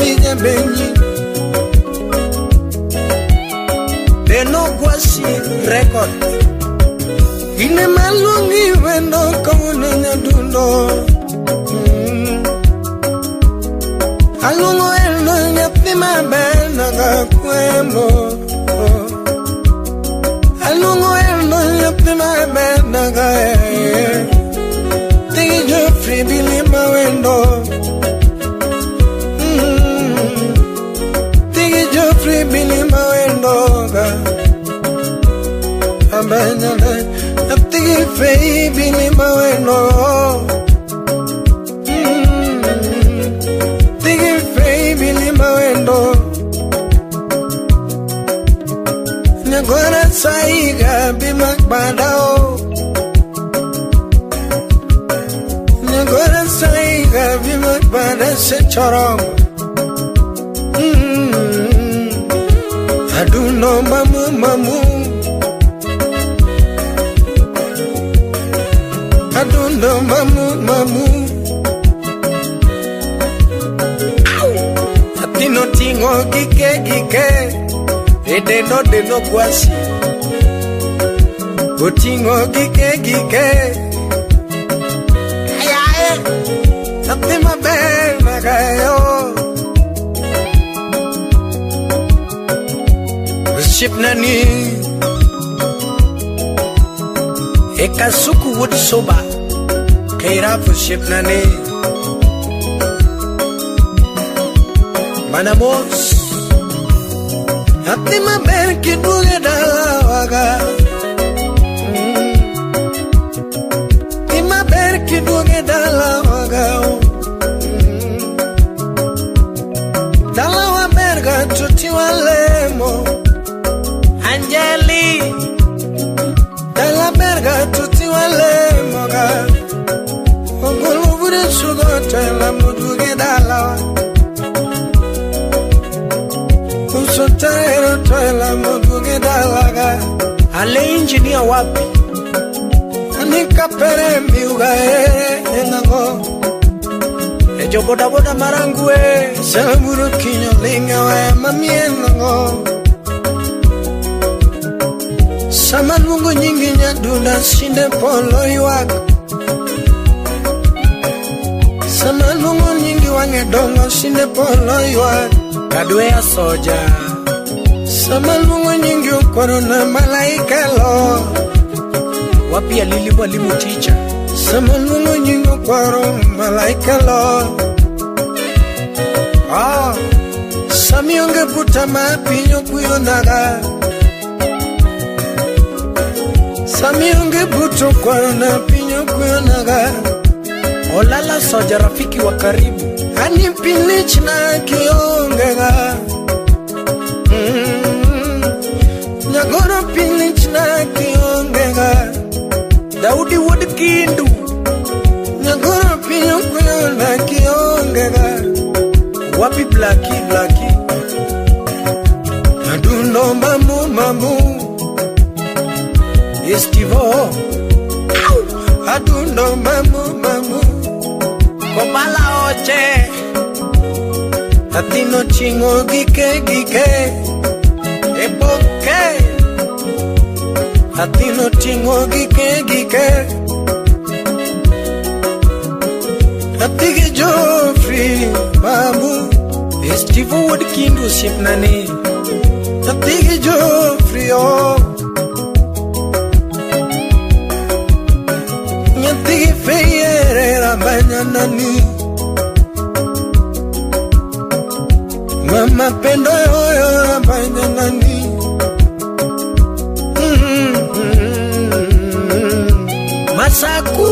minya benyi Deno Gwasi record Ine malungi wendo kauna nyadundo Alungo eno nyati mabena kakwemo Alungo eno nyati mabena kaye Tigi Geoffrey Billy Mawendo Tigi Geoffrey Billy Mawendo Abanyana Tigi Faye Billy Mawendo Tigi Faye Billy Mawendo Nyagora Saiga Bimakbadao Nyagora Saiga Bimakbada Sechorom Aduno mamu mamu Aduno mamu mamu Atino tingo gike gike Deno Gwasi Utingo gike gike Ayaye Atima bena gayo Ship nani Ekasuku wood soba Kaira for ship nani Manamos Atima berki duge dalawaga Tima berki duge dalawaga Dalawa berga tutiwa lemo Angeli Dalla berga tutiwa lemo ga Ogulu bude sugote la muduge dalawa Usotero toila muduge dalaga Ale engineer wapi Anika pere miuga enango Ejo boda boda marangue Saburu kinyo linga we mamienango Saman mungu nyingi nyaduna sinde polo iwak Saman mungu nyingi wange dongo sinde polo iwak Kadwe ya soja Saman mungu nyingi ukoro na malaika lo Wapi ya lili walimu teacher Saman mungu nyingi ukoro malaika lo Sami unge puta mapinyo kuyo naga Sami unge puto kwa na pinyo kuyo naga Olala soja rafiki wa karibu Ani pilich na kiongega Nyagoro pilich na kiongega Daudi wood kindu Nyagoro pinyo kuyo na kiongega Wapi blaki Aduno mamu mamu Estivo Aduno mamu Kobala oche Atino chingo gike Epoke Atino chingo gike Atigi Geoffrey Babu Estivo wood kindu sipnani Atigi Geoffrey Nyatigi Faye Rabanyanani Mama pendo yoyo Rabanyanani Masaku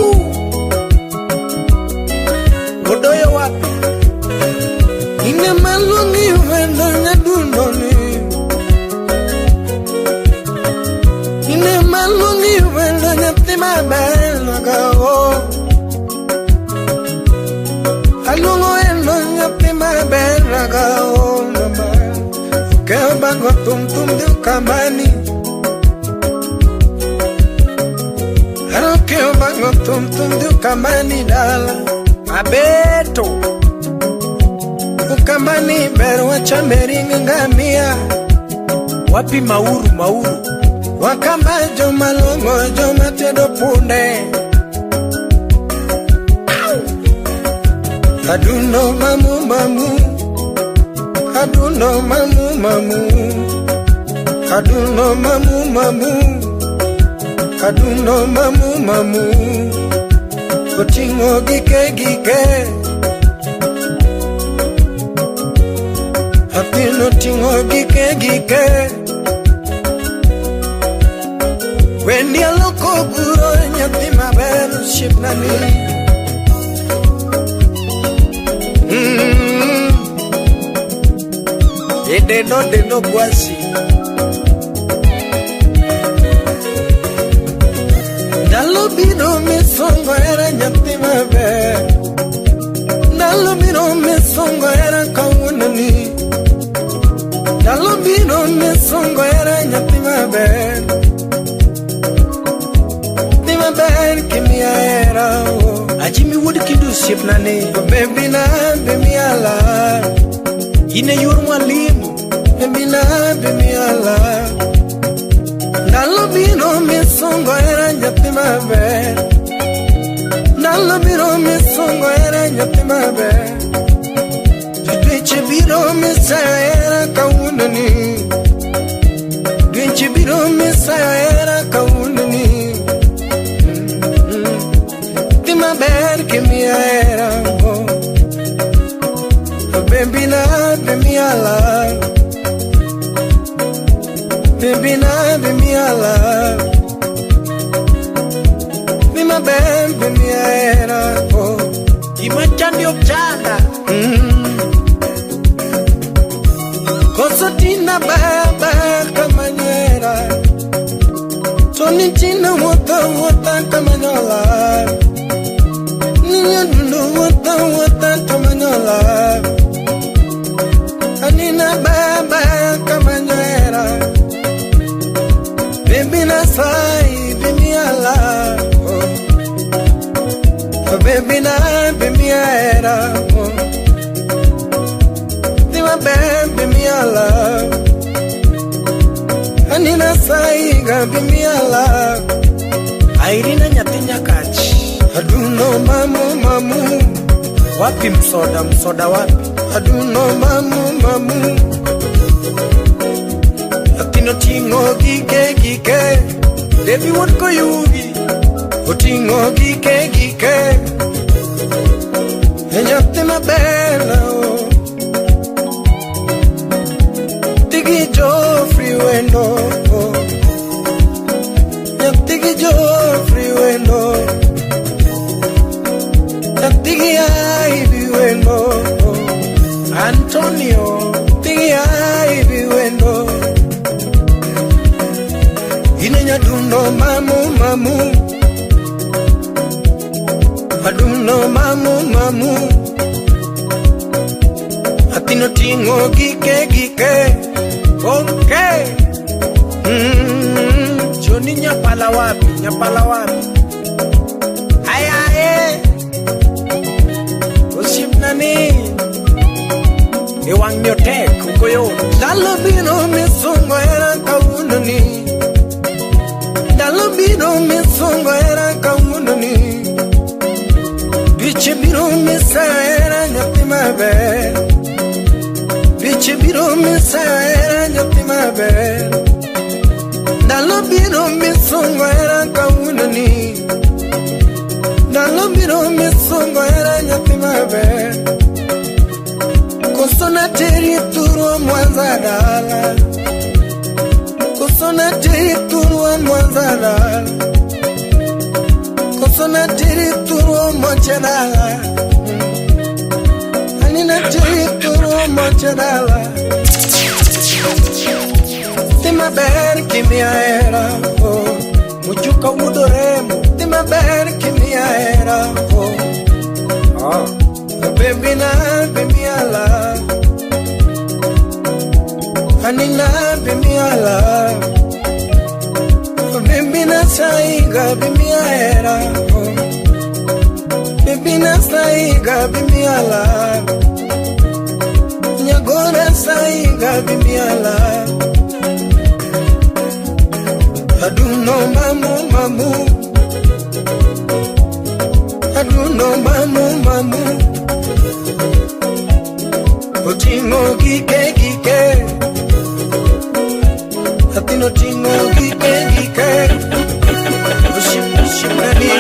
Odoyo wapi Ine malungi wendo nyadundoni Ine malungi wendo nyatima bena gao Alungo endo nyatima bena gao Keo bango tum diu kamani Keo bango tum diu kamani dala Abeto Wakambani beru wacha meringa ngamia. Wapi mauru? Wakamba joma longo joma tedo punde. Aduno mamu. Aduno mamu. Aduno mamu. Aduno mamu. Otingo gike. Apino tingo gike. When you look guro nyati maberu shipnani. De no kwasi. Dalubino misongo era nyati maberu. Dalubino misongo era kaunani. Dalubino misongo era nyati maberu. Kimi era Ajimi would kidu ship nane Baby na bemi ala Ine yurma limu Baby na bemi ala Nalobino misongo era nyati mabe Nalobino misongo era nyati mabe Dwiche biro misaya era kaunani Dwiche biro misaya era kaunani Give me a era, baby, not be me alive. Baby, not be me alive. Be my band, be me a era. Imagine your chanda. Cosatina baba, camanera. Tonitina, water, camanera. Wata tamanyola Anina baba kamanyera Baby na sai bimi ala Baby na bimi era Dima bimi ala Anina sai ga bimi ala Airina nyatinya kachi Aduno mamu Wapi msoda wapi Aduno mamu Atino tingo gike Baby what ko yugi Otingo gike Enyapte mabela Tigi Joffrey wendo Nyaptigi Joffrey wendo Tigi Ivy wendo Antonio Tigi Ivy wendo Inenya duno mamu Aduno mamu Atino tingo gike Okay Joni nyapala wapi Ayae Nani Ewang nyotek ukoyo Dalobino misongo era kaunani Dalobino misongo era kaunani Biche biro misa era nyati mabe Biche biro misa era nyati mabe Dalobino misongo era kaunani Dalobino misongo era nyati mabe Kusona teri turu mwanza dala Kusona teri turu mwanza dala Kusona teri turu moche dala Anina teri turu moche dala Tima ber kimia era Mujuka udoremo Tima ber kimia era Baby na baby ala Anina baby ala Baby na saiga baby era Baby na saiga baby ala gora saiga bimiala aduno mamu mamu aduno mamu mamu otingo gike gike atino tingo gike gike ushimani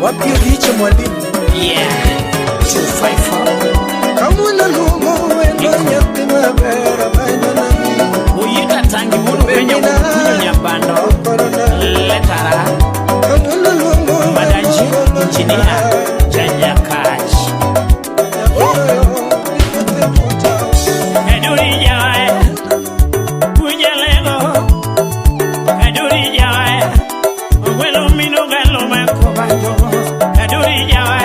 wapi ulicho mwalimu Yeah 254 kamuna lumo wendo nyote mabera baina nami uyita tangi munu kwenye kukunyo nyambando letara kamuna lumo madanji injinia janya kash eduri jawe kujalego eduri jawe welo mino galo makobajo eduri jawe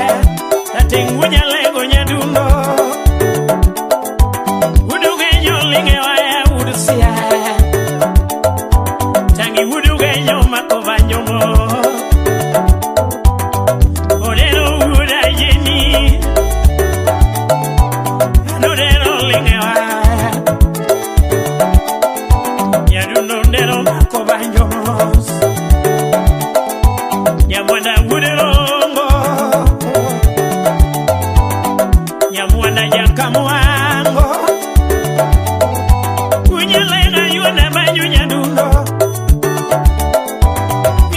tingunya lego nyadundo udugenyo lingewae udusia tangi udugenyo makovanyo mo odero udayeni anodero lingewae nyadundo ndero makovanyo mo nyamwanda udero Nyamwana jakamuango Kunyalega yuna banyu nyadundo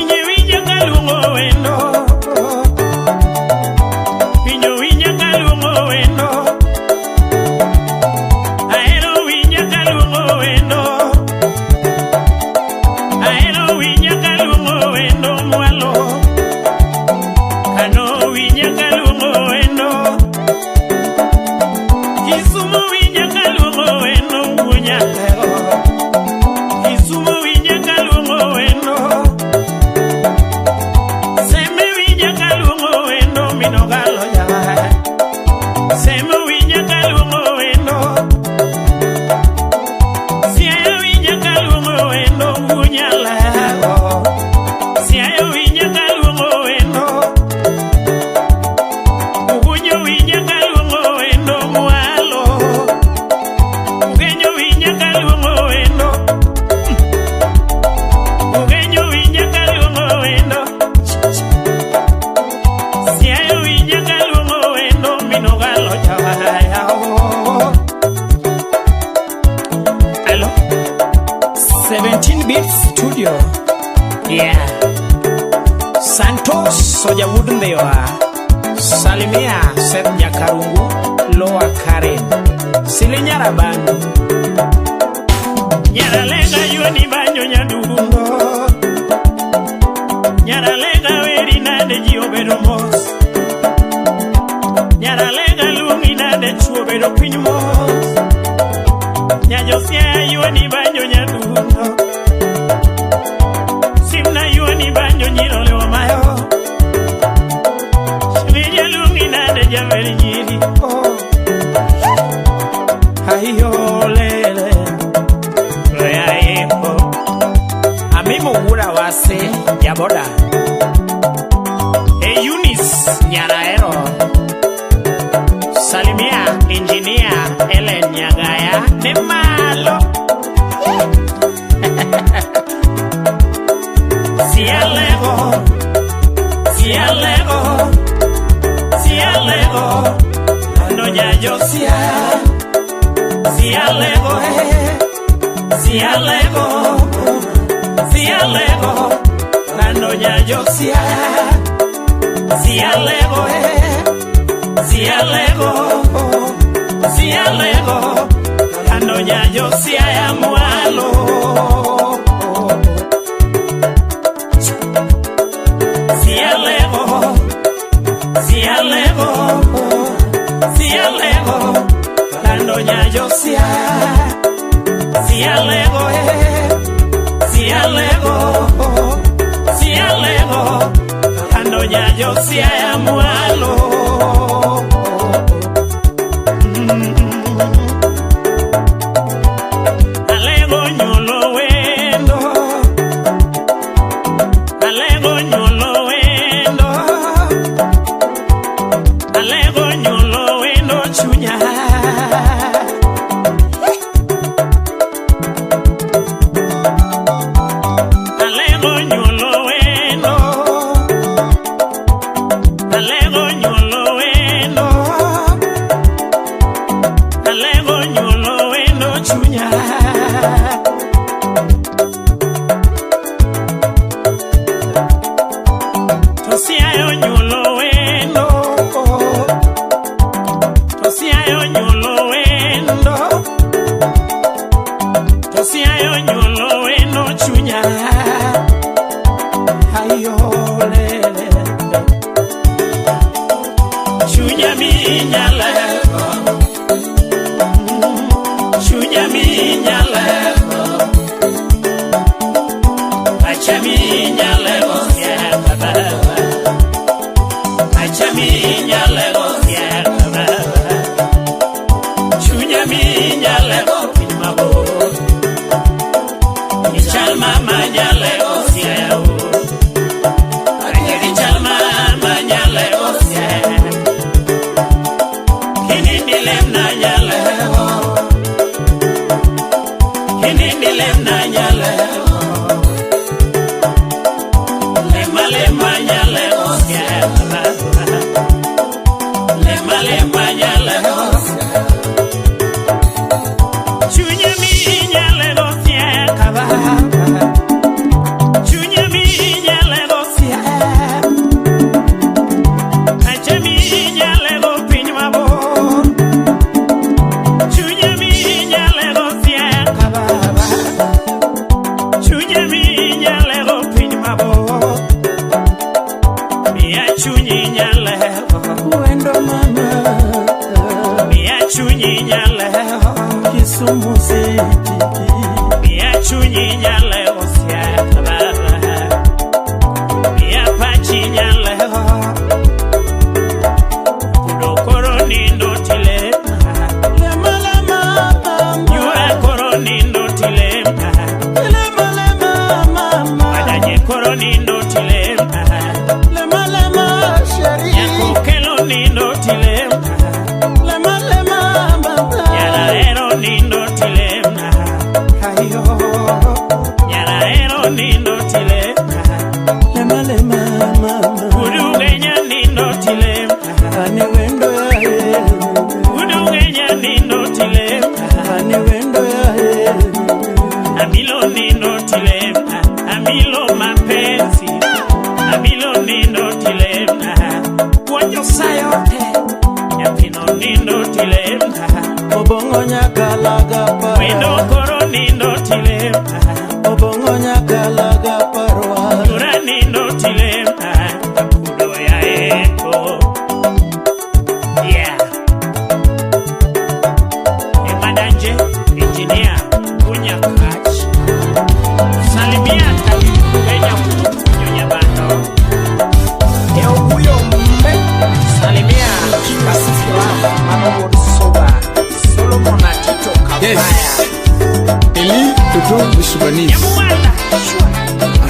Inyewinya kalungo wendo Inyewinya kalungo wendo Aero winya kalungo wendo Aero winya kalungo wendo mwalo Kano winya kalungo wendo Isumu winya kalungo wendo ngunya lego Isumu winya kalungo wendo Seme winya kalungo wendo minogalo jawa Seme winya kalungo wendo Siaya winya kalungo wendo ngunya lego Siaya winya kalungo wendo Ugunyo winya kalungo wendo mwalo Ugenyo winya kalungo wendo Ugenyo winya kalungo wendo Siayo winya kalungo wendo minogalo jawaya Hello 17-bit studio Yeah Santos Soja Wudundewa Salimia Seth Nyakarungu Loa Karen Silinyara Bandu Nyaralega yuani banyo nyadundo Nyaralega weri nade jiobedo mos Nyaralega lungi nade chuobedo pinyu mos Nyajosia yuani banyo nyadundo Simna yuani banyo nyirole wa mayo Shivija lungi nade jameli nyiri Ayo lele Loya epo Amimo ura wase Yaboda Eunice Nyaraero Salimia Engineer Ellen Nyagaya Nemalo Sialego Sialego Sialego Anonya Josia Sialego Sialego Sialego Anonya Josia Sialego Sialego Sialego Anonya Josia ya mwalo Sialego Sialego Sialego Anonya Josia Sialego Sialego Sialego Anonya Josia ya mwalo Alego nyolo wendo Alego nyolo wendo Alego nyolo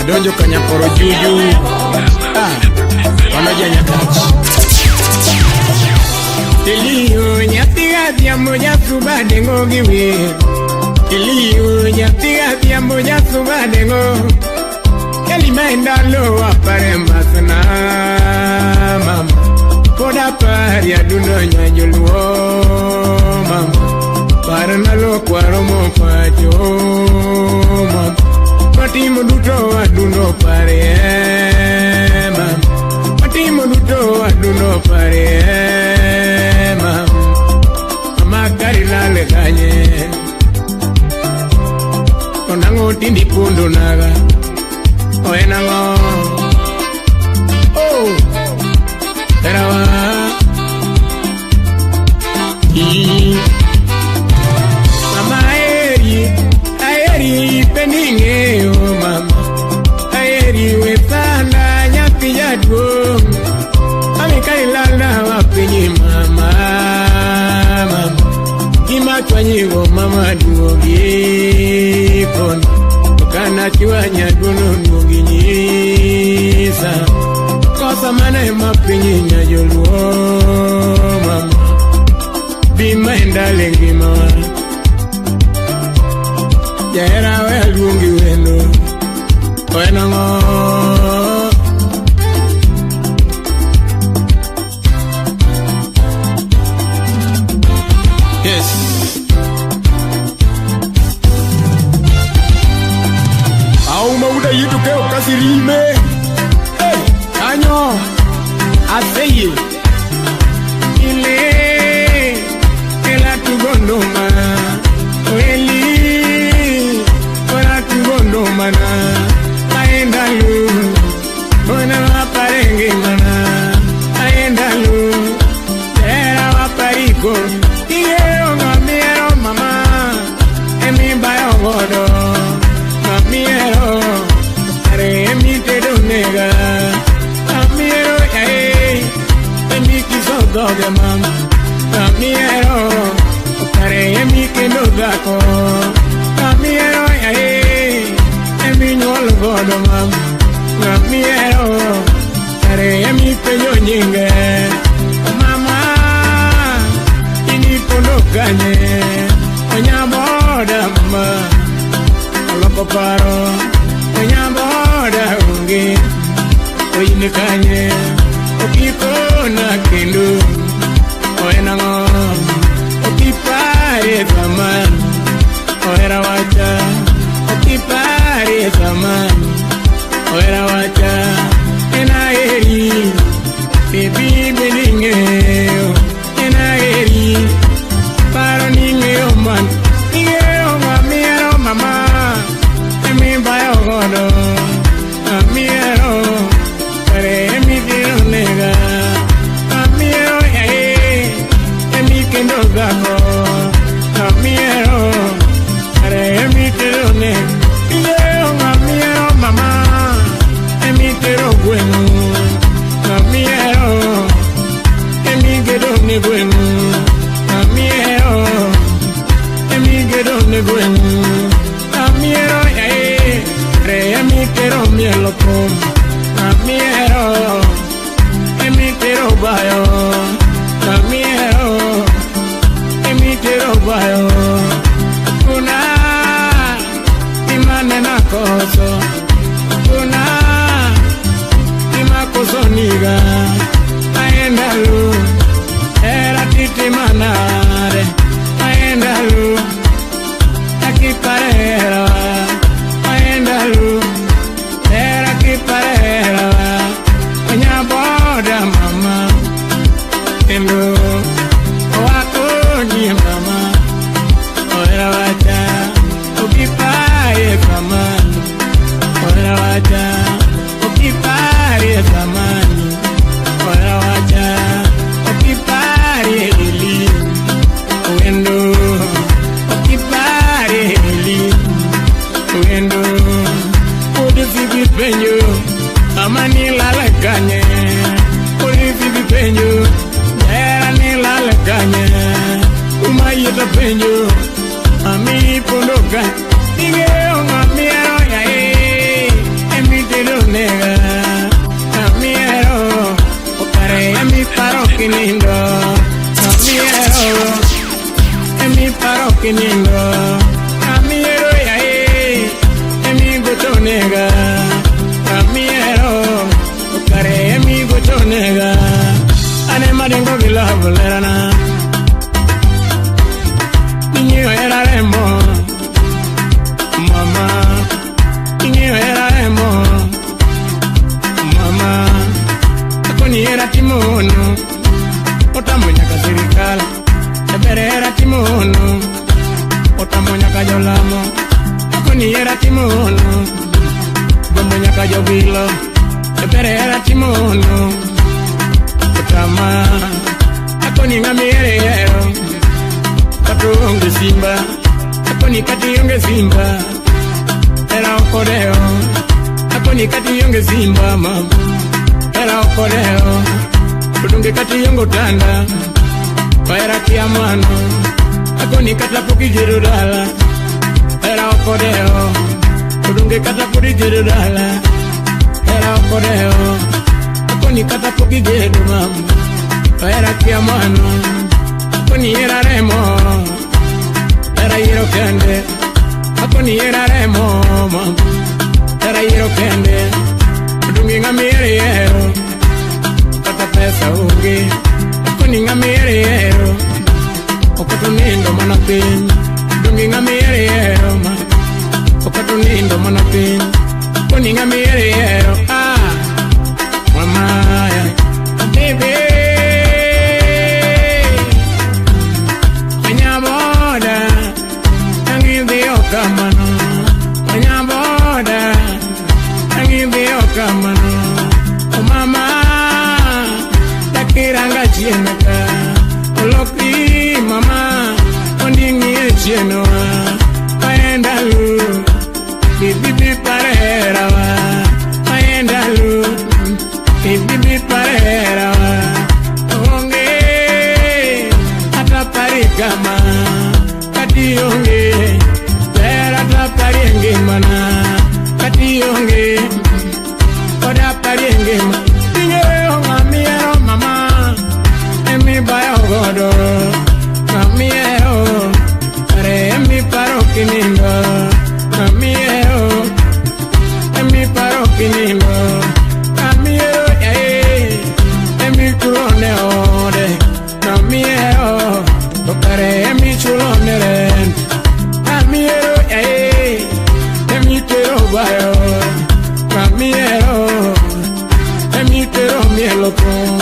Adonjo kanyakoro juju Wanaja nyakachi Eliyo nyatiga diambo nyasuba dengo giwe Eliyo nyatiga diambo nyasuba dengo Kelima indalo wapare mbasana Mama Koda pari aduno nyajuluo Mama Paranalo kwaromo pajo Mama Matimo duto aduno pare Mama Matimo duto aduno pare Mama Mama gari lale kanye Onango tindi pundo naga Oenango Oh Terawa Mama aeri peninge oh mama aeri wefana nyapi jadwo amekailala wapenye mama mama kimatwanyigo mama duogi kono kana kiwanya duno nuginyisa kosa mana mapenye nyajoluo mama bima endale ngima Jera welungi weno Wenango Yes Auma uda yitu keo kasirime Hey, anyo Aseye Ile Ela tugondoma Eli mana aendalu bona waparenge mana aendalu era wapariko iyo ngamiero mama emi bayo godo ngamiero are dhoge mama Kamiero Okare emi kendo dhako Kamiero yae Emi nyuol godo mama Kamiero Okare emi penyo nyinge Mama Ini pono kanye Onyaboda mama Olopo paro Onyaboda ungi Oyine kanye Okiko na kendo Oenango Okipare zaman Oera wacha Okipare zaman Oera wacha Ena eri Baby beningeo Ena eri Paro ningeo man Ningeo mamiero mama Emi bayo godo Mamiero Pare emi diro nega Mamiero yae Emi kendo gako Mamiero Pare emi diro nega Ningeo mamiero mama Emi diro bueno Mamiero Emi gedo ne bueno Mamiero Emi gedo ne bueno Mamiero yae Re emi kero mielo kom Mamiero Emi kero bayo Mamiero Emi kero bayo Kuna Imane na koso Kuna Ima koso niga Aendalu Era titi manare Aendalu Akiparera Aendalu Era kiparera Onyaboda mama Endo Oako nye mama Oera wacha Okipaye zamani Oera wacha Okipaye zamani Oera wacha Okipaye ili Uendo Okipaye ili Uendo Odi fibi penyo Amani lale kanye Odi fibi penyo Era ni lale kanye Umayeta penyo Ami pondo kanye Ningeo mamiero yae Emi tiro nega Mamiero Okare emi paro kinindo Mamiero Emi paro kinindo Mamiero yae Emi goto nega Mamiero Okare emi goto nega Ane madengo gila volerana Niño era remo Mama Niño era remo Mama Akoni era timono Otamonya ka serikala Ebere era timono Otamonya ka yolamo Akoni era timono Bombonya ka jobilo Ebere era timono Otama Akoni ngamiere yero Katunge simba Akoni kati yonge simba Era okoreo Akoni kati yonge simba mama Era okoreo Kutunge kati yongo tanda Waera kia mano Akoni kata puki jirudala Era okoreo Kutunge kata puki jirudala Era okoreo Akoni kata puki jiru mama Waera kia mano Akoni era remo Era hiro kende Akoni era remo Era hiro kende Dungi ngamiri yero Kata pesa ugi Akoni ngamiri yero Okatu nindo manapin Dungi ngamiri yero Okatu nindo manapin Akoni ngamiri yero Mama ya Baby Onyaboda Nangibio kamano Onyaboda Nangibio kamano O mama Takiranga chienaka Oloki mama Ondingi chienoa Paendalu Bibi parera Paendalu Bibi parera Onge parienge oda parienge tinge ngamiero mama emi bayo godo ngamiero are emi paro kinindo ngamiero emi paro kinindo ngamiero emi kurone ode ngamiero okare emi chulone ren ngamiero emi tero bayo ngamiero emi tero mielo con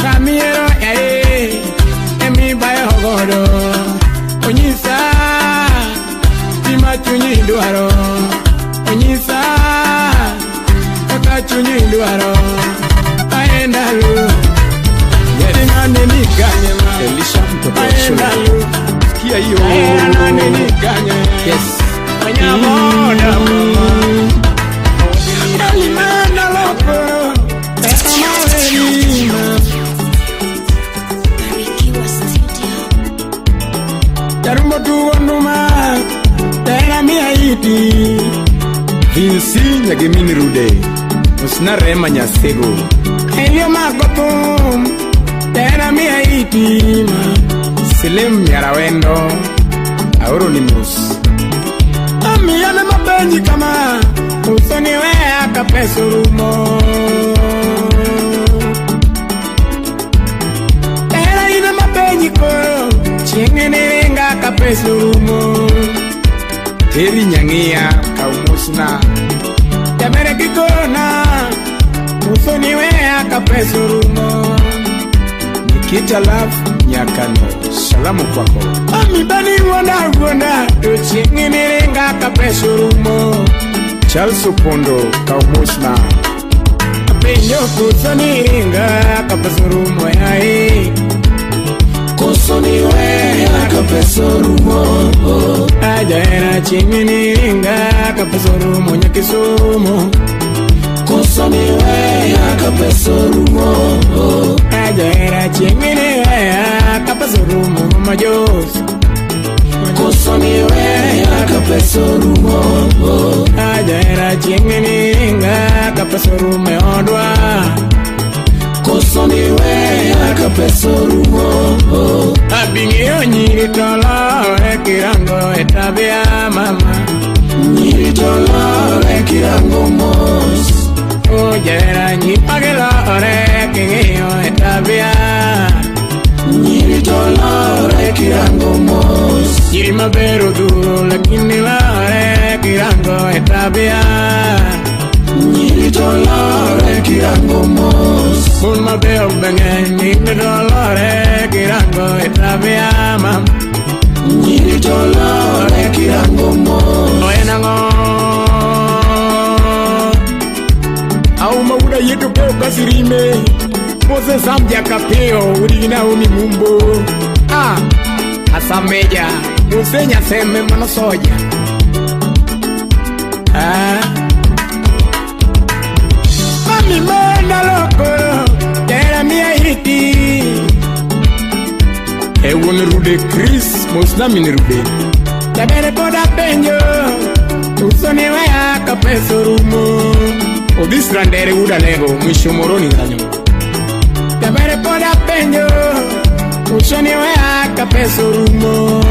ngamiero emi bayo godo onyisa tima chunyi duaro onyisa kaka chunyi duaro aendalu nane ni ganye ma Elisha mtoto aendalu kia hiyo nane ni ganye yes wanyamoda mama alimana loko emawenima Darumbo tuwanduma tena miaiti Vinci nyagemini rude Musna rema nyasego Elio magotum tena miaiti Selim yarawendo Auro ni mus Amiyane mabenji kama Usoni wea kapesurumo Tena ina mabenji koro Chingene renga kapesurumo Teri nyangia kaumusna Yamere kikona Usoni wea kapesurumo Nikita love nyakano Salamu kwako Ami bani wanda Chingene renga kapesurumo Charles Opondo kaumusna Penyo kusoni renga kapesurumo yae Kusoni wea kapesurumo Ajaera chingene renga kapesurumo nyakisumo Kusoni wea kapesurumo Ajaera chingene wea kapesurumo mamajos Kusoni wea kapesurumo Ajaera chingene renga kapesurumo odwa Kusoni wea kapesurumo Abingio nyiri tolo kirango etabia mama Nyiri tolo kirango mos Ojera nyipagela ore kingio etabia Nyiri tolo kirango mos Nyiri maberu duro lakini la ore kirango etabia Nyiri tolo kirango mos Mun mabeo bengen nyiri tolo kirango etabia mam Nyiri tolo kirango mos Oenango Au mauda yetu peo kasirime Mose samja kapeo urina uni mumbo Asameja Mose nyaseme manosoja Mami menda loko Tera mia hiti Ewo ni rude Chris Musna mini rude Tabere poda penjo Usoni wea kapesurumo Odisrandere uda lego mwisho moroni nganyo Tabere poda penjo Usoni wea kapesurumo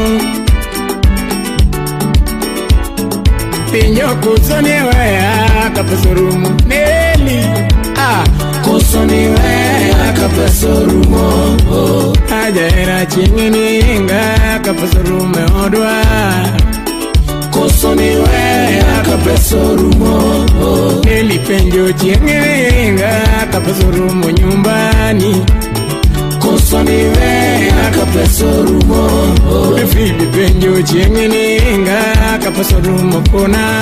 Penjo kusoni wea kapesurumo Neli Kusoni wea kapesurumo Ajaera chingini renga kapesurumo odwa Kusoni wea kapesurumo Neli penjo chingini renga kapesurumo nyumbani Kusoni wea kapesurumo Ulifibi penjo chingini renga kapesurumo kona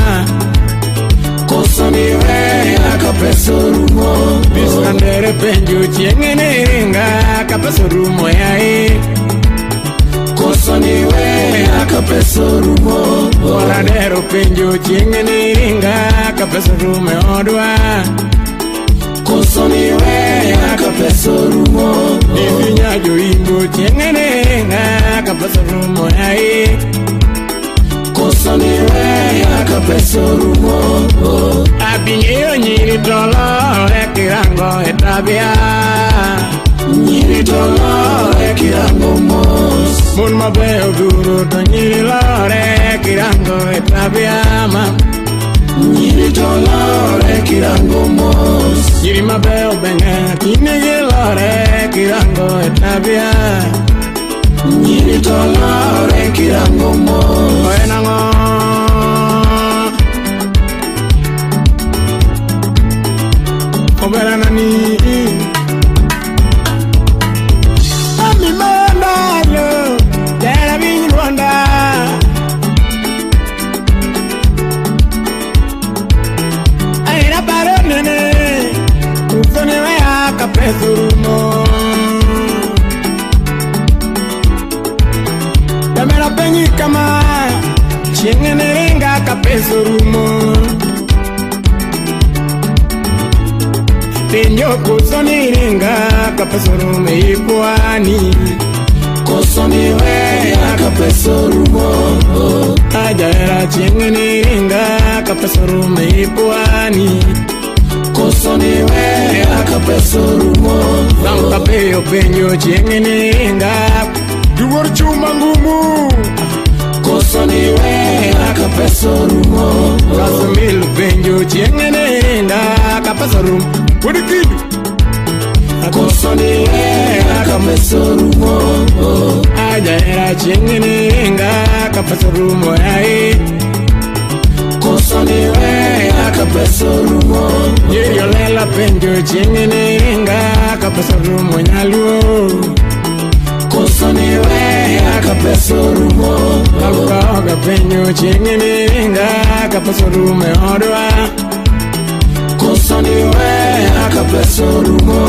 Kusoni wea kapesurumo Bisandere penjo chingini renga kapesurumo yae Kusoni wea kapesurumo Waradero penjo chingini renga kapesurumo odwa Kusoni wea kapesurumo Nifinya joingo chingini renga kapesurumo yae koso ni weya ka pesa rumo. Abing'eyo nyiri tolore kirango e tabia, nyiri tolore kirango mos. Mon mabeyo duro to nyiri lore kirango e tabia ma. Nyiri tolore kirango mos. Nyiri mabeyo bende kinigi lore kirango e tabia. Nyiri tolore kirango mos. Oe nango obera nani ami mandalo dera bini Rwanda aira baronene uzone wea kapesurumo damera penyi kama chingene ringa kapesurumo Penyo kusoni ringa kapesurume ipwani Kosoni weya ka pesa rumo. Ajaera chingene ringa kapesurume ipwani Kosoni weya ka pesa rumo. Zanka peyo penyo chingene ringa Duwar chuma ngumu Kosoni weya ka pesa rumo. Kasumil penyo chingene ringa kapesurume Wadikidu Kosoni weya ka pesa rumo. Ajaera chingene ringa kapesurume ai Kosoni weya ka pesa rumo. Yeyo lela penjo chingene ringa kapesurume nyaluo Kosoni weya ka pesa rumo. Kaluka penjo chingene ringa kapesurume odwa Kosoni weya ka pesa rumo.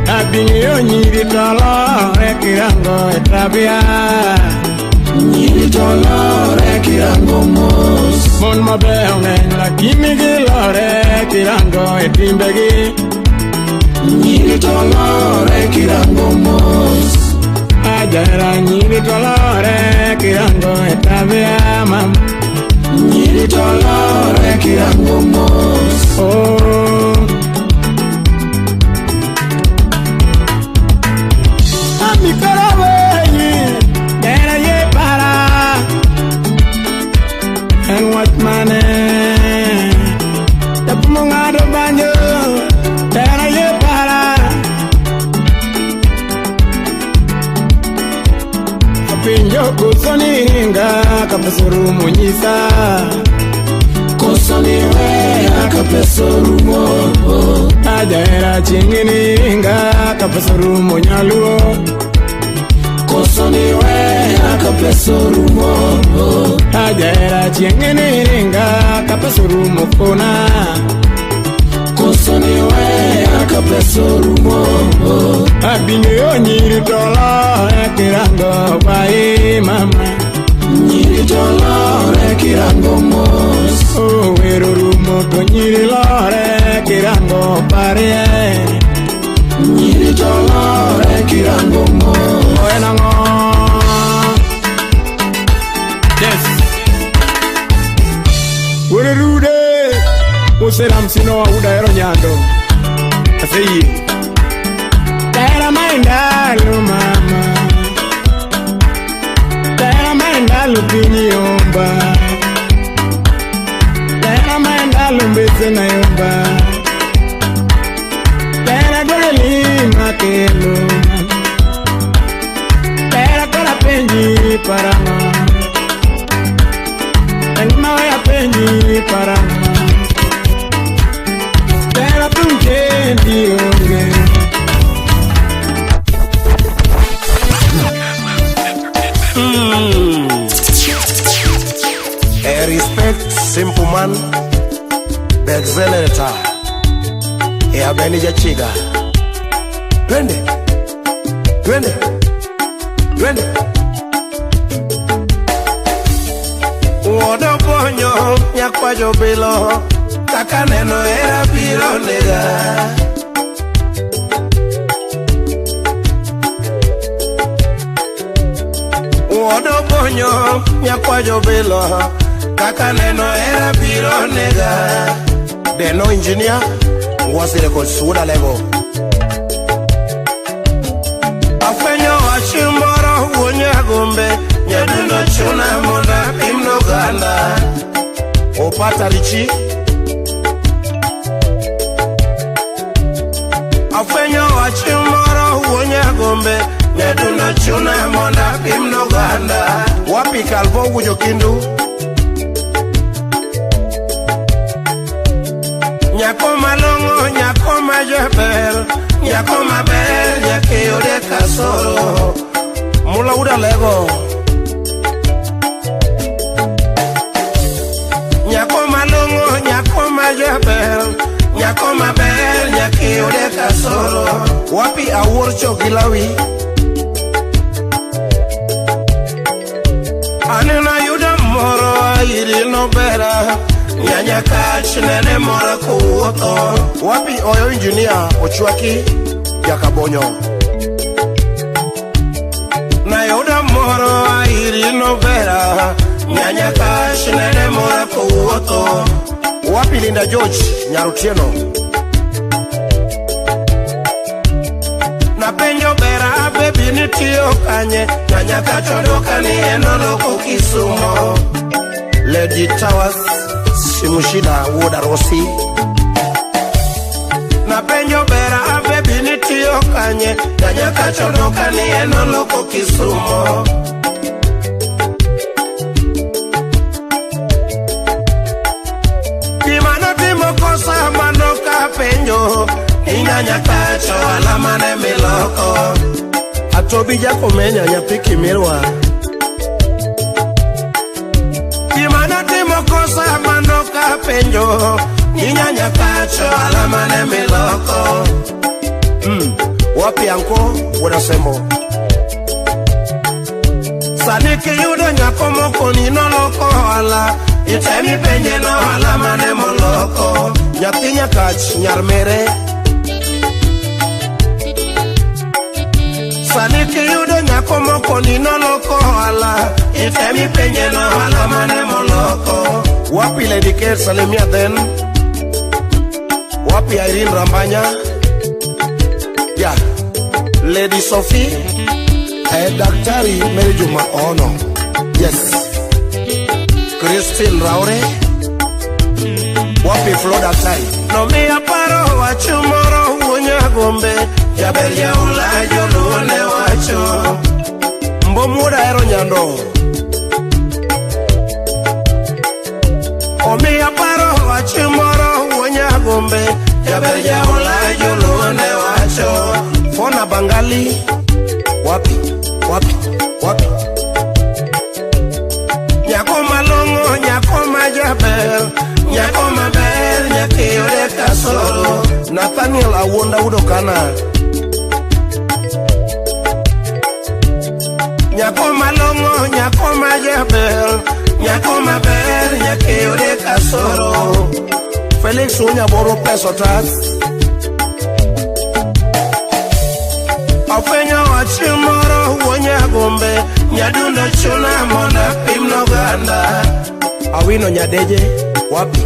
Abing'eyo nyiri tolore kirango e tabia, nyiri tolore kirango mos. Mon mabeyo ng'eny lakini gilore kirango e timbegi, nyiri tolore kirango mos. Ajaera nyiri tolore kirango e tabia mam, nyiri tolore kirango mos. oh. Ami karaweyi dera ye para and what mane tapumo ngado banyo dera ye para apinjo kusoni ringa kapesurumo nyisa Kosoni weya ka pesa rumo. Ajaera chingene ringa kapesurumo nyaluo Kosoni weya ka pesa rumo. Ajaera chingene ringa kapesurumo kona Kosoni weya ka pesa rumo. Abing'eyo nyiri tolore kirango bai mama, nyiri tolore kirango mos. oh wero rumo to nyiri lore kirango parie, nyiri tolore kirango mos. oe nango yes were rude useram sino uda ero nyando aseyi tera maindalo mama tera maindalo pinyi omba tera maindalo mbese na yomba tera gore lima kelo tera kora penji parama Anima ya penji parama Tera tunke dionge Respect simple man Bexelereta ya Benija Chiga. Twende Twende Twende Uodo ponyo nyakwa jobilo Kaka neno era biro nega Uodo ponyo konyo nyakwajo bilo kaka neno era biro nega. Deno engineer wasire kod suda lego. Afenyo wachimboro uonya gombe nyadundo chuna monda pimno ganda. Opata richi afenyo wachimboro uonya gombe nyadundo chuna monda pimno ganda. Wapi kalbo ujo kindu nyako malongo nyako majaber nyako maber nyake ode kasoro mula uda lego. Nyako malongo nyako majaber nyako maber nyake ode kasoro. Wapi awuor chokilawi anena yuda moro iri no bera nyanya kach nene mora kuoto. Wapi oyo engineer Ochwaki Jakabonyo na yuda moro iri no bera nyanya kach nene mora kuoto. Wapi Linda George Nyarutieno na penjo bera baby nitiyo kanye nyanya kachodoka ni enono kukisumo. Lady Towers Simushida Woda Rossi na penjo bera baby nitiyo kanye nyanya kachodoka ni enono kukisumo. Kimano timo kosa manoka penjo inyanya kacho alamane miloko. Atobi jako menya nyapiki mirwa kimana timo kosa manoka penjo inyanya kacho alamane miloko. Wapi anko Wodasembo saniki yudo nyako moko ninoloko ala itemi penje no alamane moloko. Nyatinya kach nyarmere saniki yudo nyako moko ninoloko ala itemi penje no alamane moloko. Wapi Lady Kate Salemia then wapi Irene Rambanya ya Lady Sophie Daktari Mary Juma Ono yes Christine Raure. Wapi Flo Daktari no mi aparo wachumoro uonya gombe jaber ya ulajo luone wacho mbomuda ero nyando. Omi aparo wachumoro uonya gombe jaber ya ulajo luone wacho. Fona Bangali wapi nyako malongo nyako majaber nyako maber nyake ode kasoro. Nathaniel Awonda Udokana nyako malongo nyako majaber nyako maber nyake ode kasoro. Felix Unyaboro Pesotas afenyo wachimoro uonya gombe nyadundo chuna monda pimno ganda. Awino Nyadeje wapi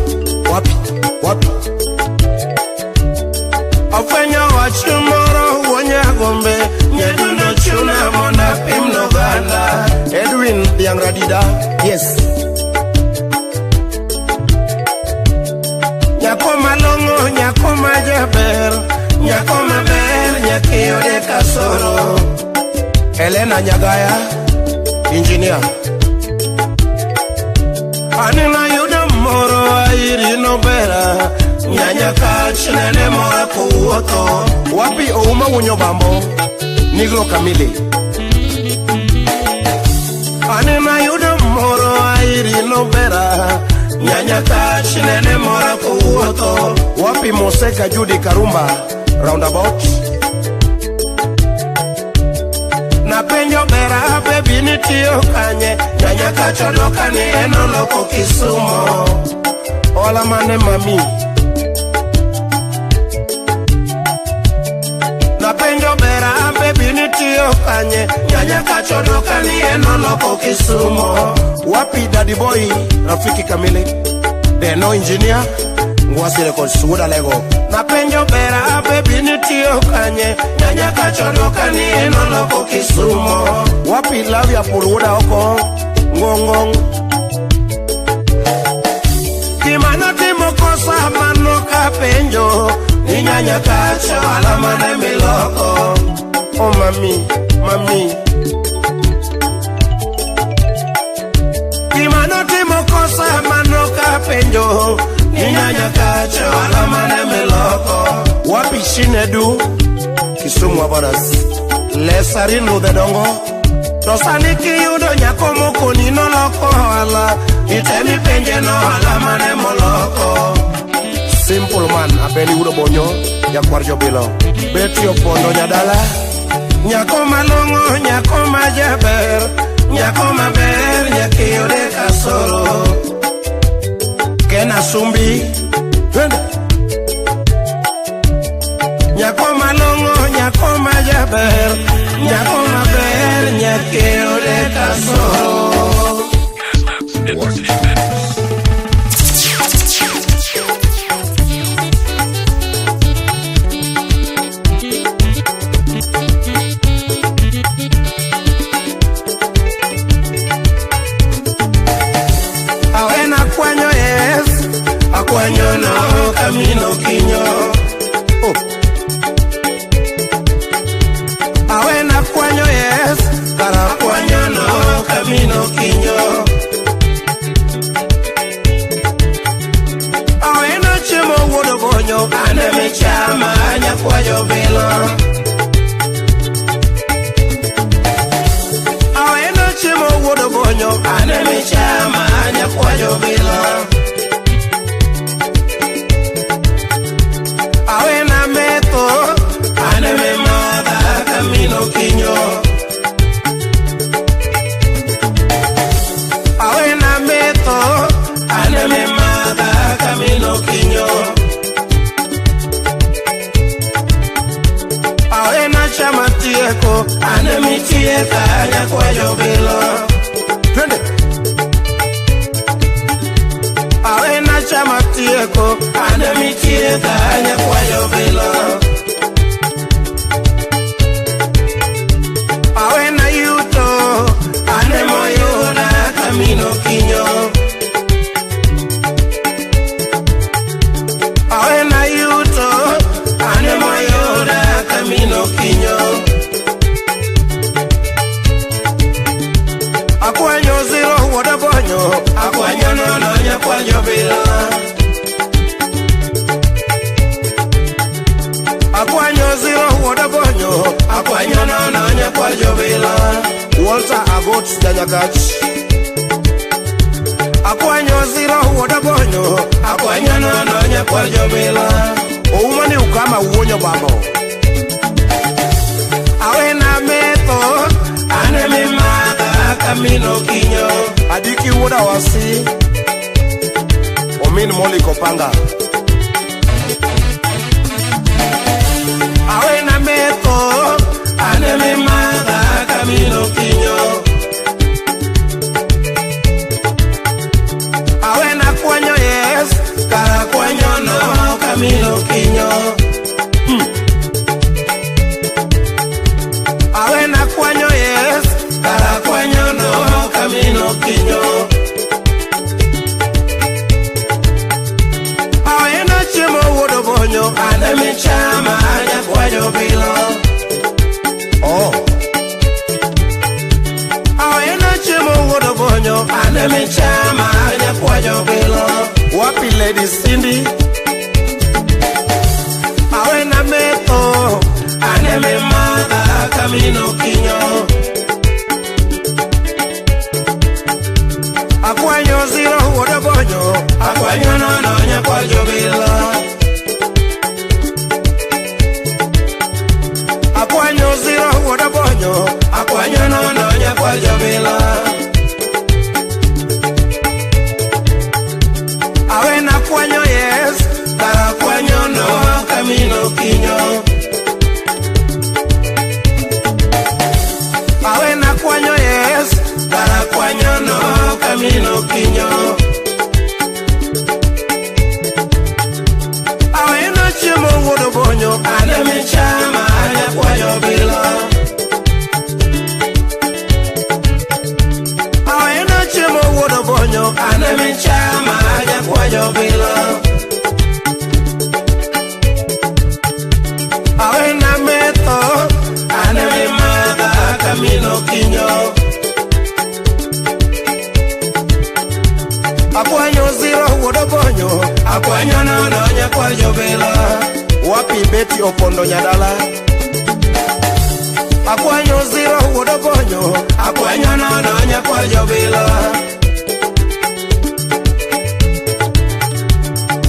afenyo wachimoro uonya gombe nyadundo chuna monda pimno ganda. Edwin Diangradida yes nyako malongo nyako majaber nyako maber nyake ode kasoro. Elena Nyagaya engineer anina yuda moro airi no bera nyanya kach nene mora kuoto. Wapi Ouma Wunyo Bambo Nigro Kamili anina yuda moro airi no bera nyanya kach nene mora kuoto. Wapi Moseka Judy Karumba Roundabout na penjo bera baby nitiyo kanye nyanya kachodoka ni enoloko Kisumo. Ola mane mami na penjo bera baby nitiyo kanye nyanya nyanya kachodoka ni enoloko Kisumo. Wapi Daddy Boy, Rafiki Kamili, Deno Engineer, Ngwasi Record Suda Lego. Na penjo bera baby nitio kanye, nyanya kachodoka ni enoloko Kisumo. Wapi Love ya Puluda Oko, Ngongong. Kimano timo kosa manoka penjo, ni nyanya kacho alama na miloko. Oh mami, mami. Kimano timo kosa manoka penjo, ni nyanya kacho alama na miloko. Wapi Shinedu, Kisumu Abonas, Lesarin Udedongo. Tosani kiyudo nyako moko ni noloko ala, itemi penje no alama na moloko. Simple man, Abeni Udo Bonyo, Yakwarjo Bilo. Beti Opondo Nyadala. Nyako malongo, nyako majaber, nyako maber, nyakiyude kasoro. Kena Sumbi, Twende. Nyako malongo, nyako majaber, nyako maber, nyakiyude kasoro. Akwanyo no camino kinyo. Awena kwanyo yes, kara kwanyo no camino kinyo. Awena chemo wodo bonyo, ane mechama anya kwayo bilo. Awena chemo wodo bonyo, ane mechama anya kwayo bilo. Awena meto, ane me mada camino kinyo. Awena meto, ane me mada camino kinyo. Awena chama tieko, ane mi tieka anya kwayo bilo. Twende. Awena chama tieko, ane mi tieka anya kwayo bilo. Awena yuto, ane moyona camino kinyo. Awena yuto, ane moyona camino kinyo. Akwanyo zero woda bonyo, akwanyo no nyakwanyo bila. Akwanyo zero woda bonyo, akwanyo no nyakwanyo bila. Walter Agot Janyagach. Akwanyo zero woda bonyo, akwanyo no nyakwanyo bila. Oumani ukama uonyo babo. Awena meto, ane mi mada camino kinyo. Adiki Woda Wasi. Omin Moli Kopanga. Awena meto, ane mi mada camino kinyo. Awena kwanyo yes, kara kwanyo no camino kinyo. Awena kwanyo yes, kara kwanyo no camino kinyo. Awena chemo wodo bonyo, ane mi chama anya kwayo bilo. Oh. Awena chemo wodo bonyo, ane mi chama anya kwayo bilo. Wapi Lady Cindy. Awena meto, ane mi mada camino kinyo. Akwanyo zero wodo bonyo, akwanyo no nyakwanyo bilo. Akwanyo zero wodo bonyo, akwanyo no nyakwanyo bilo. Awena kwanyo yes, kara kwanyo no camino kinyo. Awena kamino kinyo. Awena chiemo wuodo bonyo, ane michama ane kwayo bilo. Awena chiemo wuodo bonyo, ane michama ane kwayo bilo. Awena meto, ane mimadha kamino kinyo. Akwanyo zero wuodo bonyo, akwanyo nonya kwayo bila. Wapi Beti Opondo Nyadala? Akwanyo zero wuodo bonyo, akwanyo nonya kwayo bila.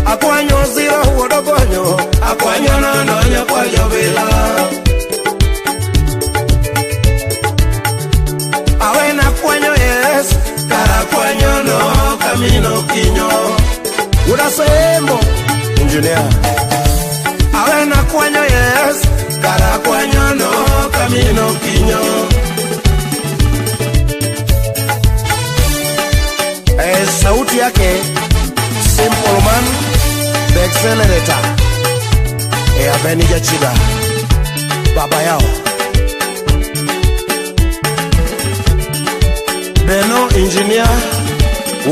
Akwanyo zero wuodo bonyo, akwanyo nonya kwayo bila. Awena kwanyo yes, kara kwanyo no kamino kinyo. Udasembo engineer. Awena kwanyo yes, kara kwanyo no kamino kinyo. Sauti yake Simple Man The Accelerator Benija Chida baba yao Beno engineer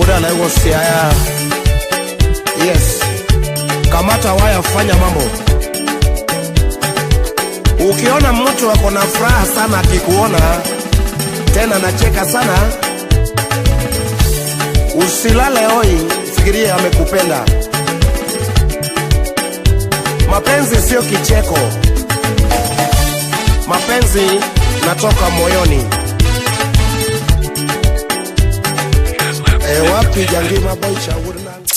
Uda na yuko siaya. Yes, kamata waya, fanya mambo. Ukiona mtu wako na furaha sana akikuona tena nacheka sana, usilale hoi, fikiria amekupenda. Mapenzi sio kicheko, mapenzi natoka moyoni. Wapi Jangima boy cha Woodland?